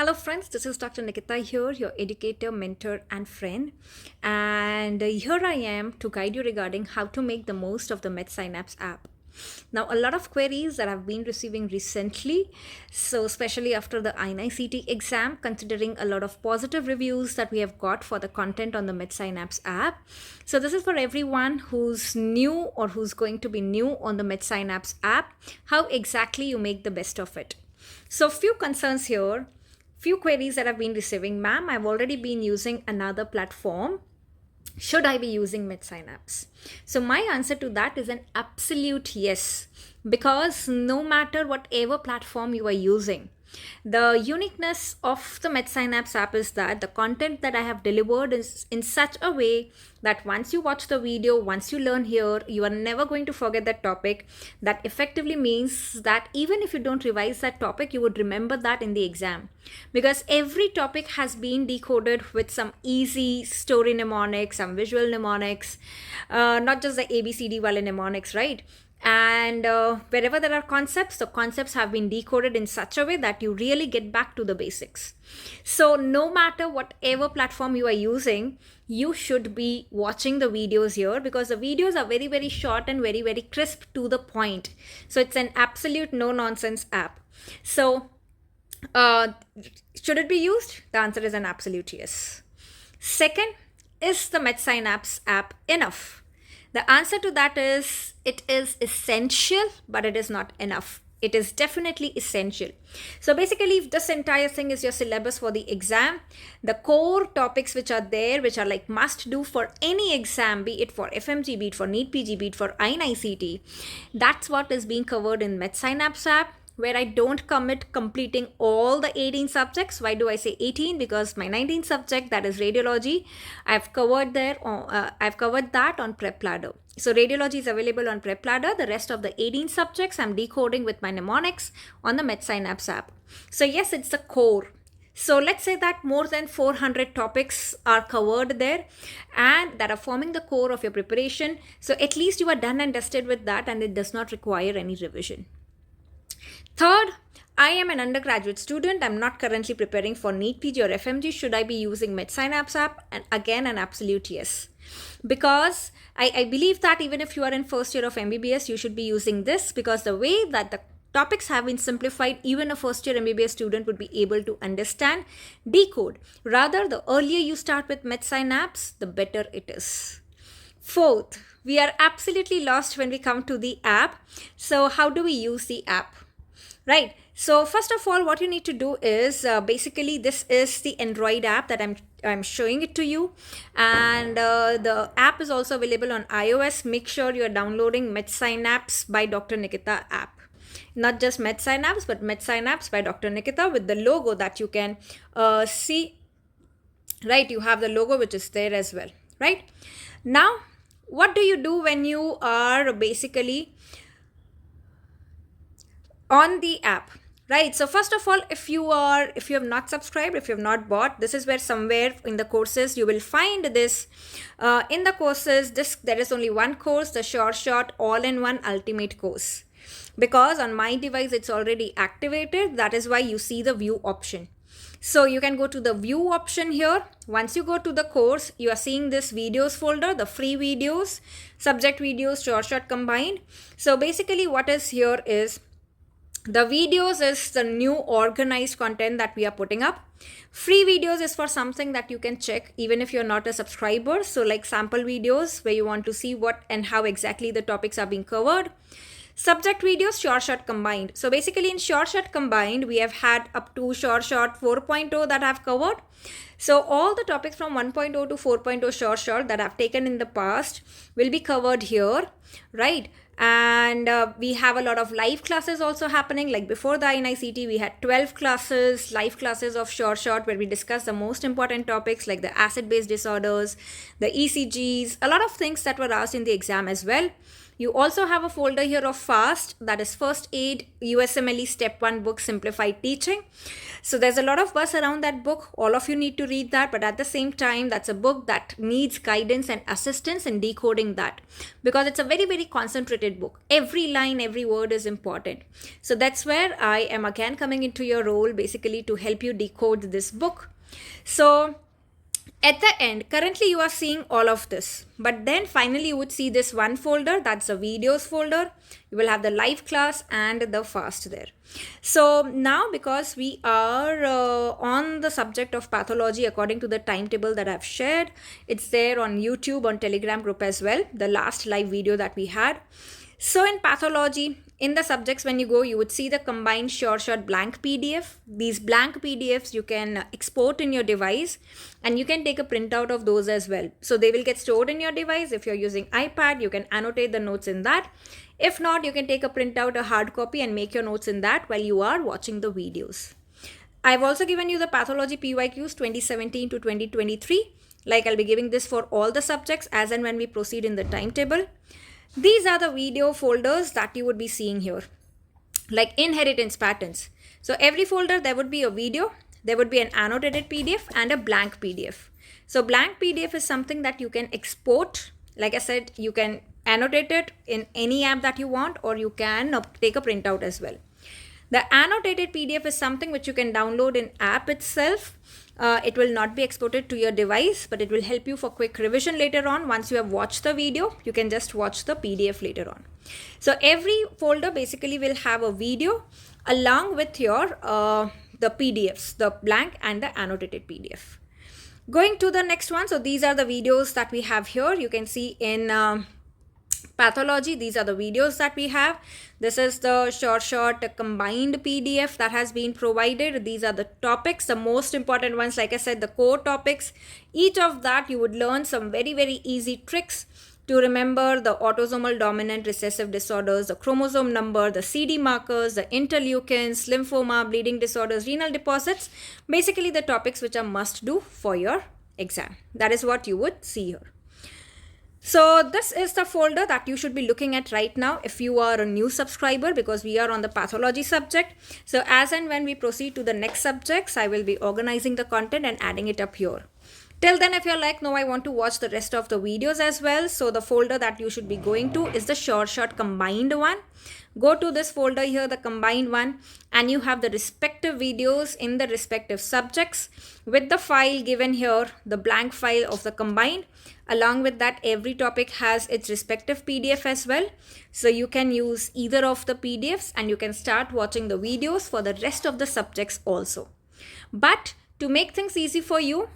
Hello friends, this is Dr. Nikita here, your educator, mentor and friend. And here I am to guide you regarding how to make the most of the Medsynapse app. Now, a lot of queries that I've been receiving recently, so especially after the inicet exam, considering a lot of positive reviews that we have got for the content on the Medsynapse app. So this is for everyone who's new or who's going to be new on the Medsynapse app, how exactly you make the best of it. So few concerns here. Few queries that I've been receiving. Ma'am, I've already been using another platform. Should I be using Medsynapse? So my answer to that is an absolute yes, because no matter whatever platform you are using, the uniqueness of the Medsynapse app is that the content that I have delivered is in such a way that once you watch the video, once you learn here, you are never going to forget that topic. That effectively means that even if you don't revise that topic, you would remember that in the exam, because every topic has been decoded with some easy story mnemonics, some visual mnemonics, not just the ABCD wale mnemonics, right? And wherever there are concepts, the concepts have been decoded in such a way that you really get back to the basics. So no matter whatever platform you are using, you should be watching the videos here, because the videos are very, very short and very, very crisp to the point. So it's an absolute no nonsense app. So should it be used? The answer is an absolute yes. Second, is the Medsynapse app enough? The answer to that is it is essential, but it is not enough. It is definitely essential. So basically, if this entire thing is your syllabus for the exam, the core topics which are there, which are like must do for any exam, be it for FMGE, be it for NEET PG, be it for inicet, that's what is being covered in Medsynapse app, where I don't commit completing all the 18 subjects. Why do I say 18? Because my 19th subject, that is radiology, I've covered there. I've covered that on Prep Ladder. So radiology is available on Prep Ladder. The rest of the 18 subjects I'm decoding with my mnemonics on the Medsynapse app. So yes, it's the core. So let's say that more than 400 topics are covered there and that are forming the core of your preparation. So at least you are done and dusted with that, and it does not require any revision. Third, I am an undergraduate student. I'm not currently preparing for NEET PG or FMG. Should I be using Medsynapse app? And again, an absolute yes. Because I believe that even if you are in first year of MBBS, you should be using this, because the way that the topics have been simplified, even a first year MBBS student would be able to understand, decode. Rather, the earlier you start with Medsynapse, the better it is. Fourth, we are absolutely lost when we come to the app. So how do we use the app? Right. So first of all, what you need to do is basically this is the Android app that I'm showing it to you, and the app is also available on iOS. Make sure you are downloading Medsynapse by Dr. Nikita app. Not just Medsynapse, but Medsynapse by Dr. Nikita with the logo that you can see. Right. You have the logo which is there as well. Right. Now, what do you do when you are basically on the app? Right. So first of all, if you have not subscribed, if you have not bought, this is where somewhere in the courses you will find this. In the courses, there is only one course, the short all-in-one ultimate course, because on my device it's already activated. That is why you see the view option. So you can go to the view option here. Once you go to the course, you are seeing this videos folder, the free videos, subject videos, short combined. So basically what is here is the videos is the new organized content that we are putting up. Free videos is for something that you can check even if you're not a subscriber. So like sample videos where you want to see what and how exactly the topics are being covered. Subject videos, short combined. So basically in short combined, we have had up to short 4.0 that I've covered. So all the topics from 1.0 to 4.0 short that I've taken in the past will be covered here, right? And we have a lot of live classes also happening. Like before the inicet, we had 12 classes, live classes of short, where we discuss the most important topics like the acid-base disorders, the ECGs, a lot of things that were asked in the exam as well. You also have a folder here of FAST, that is First Aid USMLE Step 1 book Simplified Teaching. So there's a lot of buzz around that book. All of you need to read that, but at the same time, that's a book that needs guidance and assistance in decoding that, because it's a very, very concentrated book. Every line, every word is important. So that's where I am again coming into your role, basically to help you decode this book. So at the end, currently you are seeing all of this, but then finally you would see this one folder, that's the videos folder. You will have the live class and the FAST there. So now, because we are on the subject of pathology according to the timetable that I've shared, it's there on YouTube, on Telegram group as well, the last live video that we had. So in pathology, in the subjects, when you go, you would see the combined short blank PDF. These blank PDFs you can export in your device, and you can take a printout of those as well. So they will get stored in your device. If you're using iPad, you can annotate the notes in that. If not, you can take a printout, a hard copy, and make your notes in that while you are watching the videos. I've also given you the pathology PYQs 2017 to 2023. Like, I'll be giving this for all the subjects as and when we proceed in the timetable. These are the video folders that you would be seeing here, like inheritance patterns. So every folder, there would be a video, there would be an annotated PDF and a blank PDF. So blank PDF is something that you can export. Like I said, you can annotate it in any app that you want, or you can take a printout as well. The annotated PDF is something which you can download in app itself. It will not be exported to your device, but it will help you for quick revision later on. Once you have watched the video, you can just watch the PDF later on. So every folder basically will have a video along with your the PDFs, the blank and the annotated PDF. Going to the next one. So these are the videos that we have here. You can see in pathology, these are the videos that we have. This is the short combined PDF that has been provided. These are the topics, the most important ones, like I said, the core topics. Each of that you would learn some very, very easy tricks to remember the autosomal dominant recessive disorders, the chromosome number, the CD markers, the interleukins, lymphoma, bleeding disorders, renal deposits, basically the topics which are must do for your exam. That is what you would see here. So this is the folder that you should be looking at right now if you are a new subscriber, because we are on the pathology subject. So as and when we proceed to the next subjects, I will be organizing the content and adding it up here. Till then, if you're like, no, I want to watch the rest of the videos as well. So the folder that you should be going to is the short combined one. Go to this folder here, the combined one, and you have the respective videos in the respective subjects with the file given here, the blank file of the combined. Along with that, every topic has its respective PDF as well. So you can use either of the PDFs and you can start watching the videos for the rest of the subjects also. But to make things easy for you,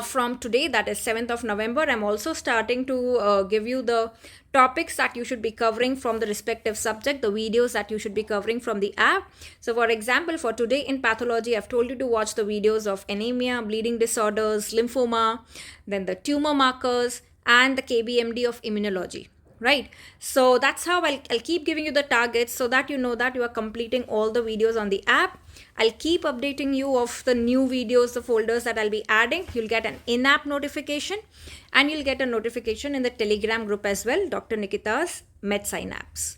from today, that is 7th of November, I'm also starting to give you the topics that you should be covering from the respective subject, the videos that you should be covering from the app. So for example, for today in pathology, I've told you to watch the videos of anemia, bleeding disorders, lymphoma, then the tumor markers, and the KBMD of immunology. Right, so that's how I'll keep giving you the targets so that you know that you are completing all the videos on the app. I'll keep updating you of the new videos, the folders that I'll be adding. You'll get an in-app notification and you'll get a notification in the Telegram group as well, Dr. Nikita's Medsynapse.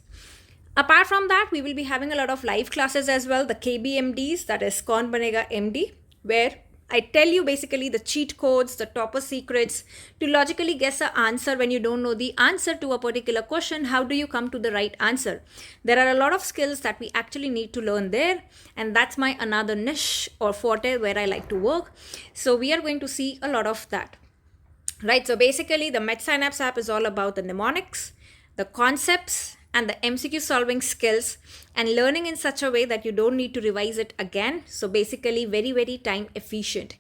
Apart from that, we will be having a lot of live classes as well, the KBMDs, that is Kaun Banega MD, where I tell you basically the cheat codes, the topper secrets to logically guess an answer when you don't know the answer to a particular question. How do you come to the right answer? There are a lot of skills that we actually need to learn there, and that's my another niche or forte where I like to work. So we are going to see a lot of that. Right, so basically the Medsynapse app is all about the mnemonics, the concepts, and the MCQ solving skills, and learning in such a way that you don't need to revise it again. So basically very, very time efficient.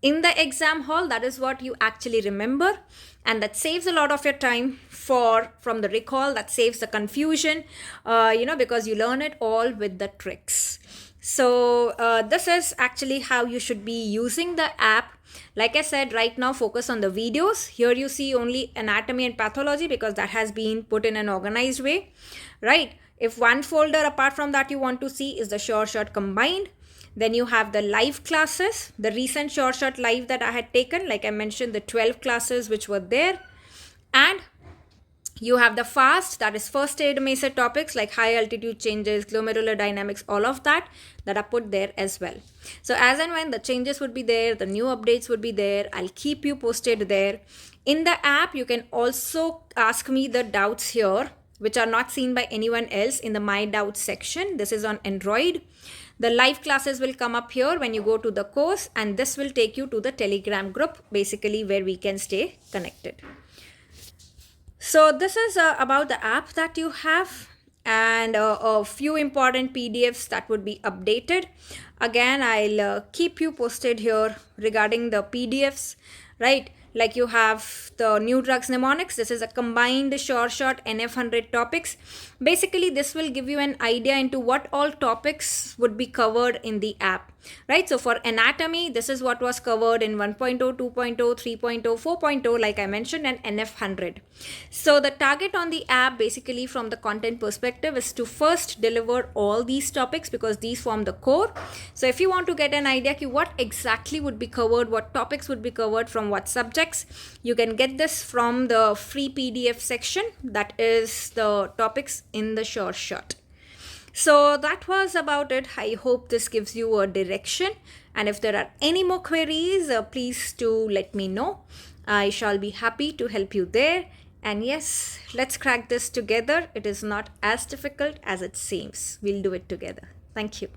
In the exam hall, that is what you actually remember, and that saves a lot of your time from the recall, that saves the confusion, because you learn it all with the tricks. So this is actually how you should be using the app. Like I said, right now focus on the videos. Here you see only anatomy and pathology because that has been put in an organized way, right? If one folder apart from that you want to see is the short combined, then you have the live classes, the recent short live that I had taken, like I mentioned, the 12 classes which were there, and You have the FAST, that is first aid major topics like high altitude changes, glomerular dynamics, all of that are put there as well. So as and when the changes would be there, the new updates would be there, I'll keep you posted there. In the app, you can also ask me the doubts here, which are not seen by anyone else in the My Doubts section. This is on Android. The live classes will come up here when you go to the course, and this will take you to the Telegram group, basically where we can stay connected. So this is about the app that you have, and a few important PDFs that would be updated. Again, I'll keep you posted here regarding the PDFs, right? Like you have the new drugs mnemonics. This is a combined sure shot NF100 topics. Basically, this will give you an idea into what all topics would be covered in the app, right? So for anatomy, this is what was covered in 1.0, 2.0, 3.0, 4.0, like I mentioned, and NF100. So the target on the app, basically from the content perspective, is to first deliver all these topics because these form the core. So if you want to get an idea of what exactly would be covered, what topics would be covered from what subjects, you can get this from the free PDF section, that is the topics in the sure shot. So that was about it. I hope this gives you a direction, and if there are any more queries, please do let me know. I shall be happy to help you there. And yes, let's crack this together. It is not as difficult as it seems. We'll do it together. Thank you.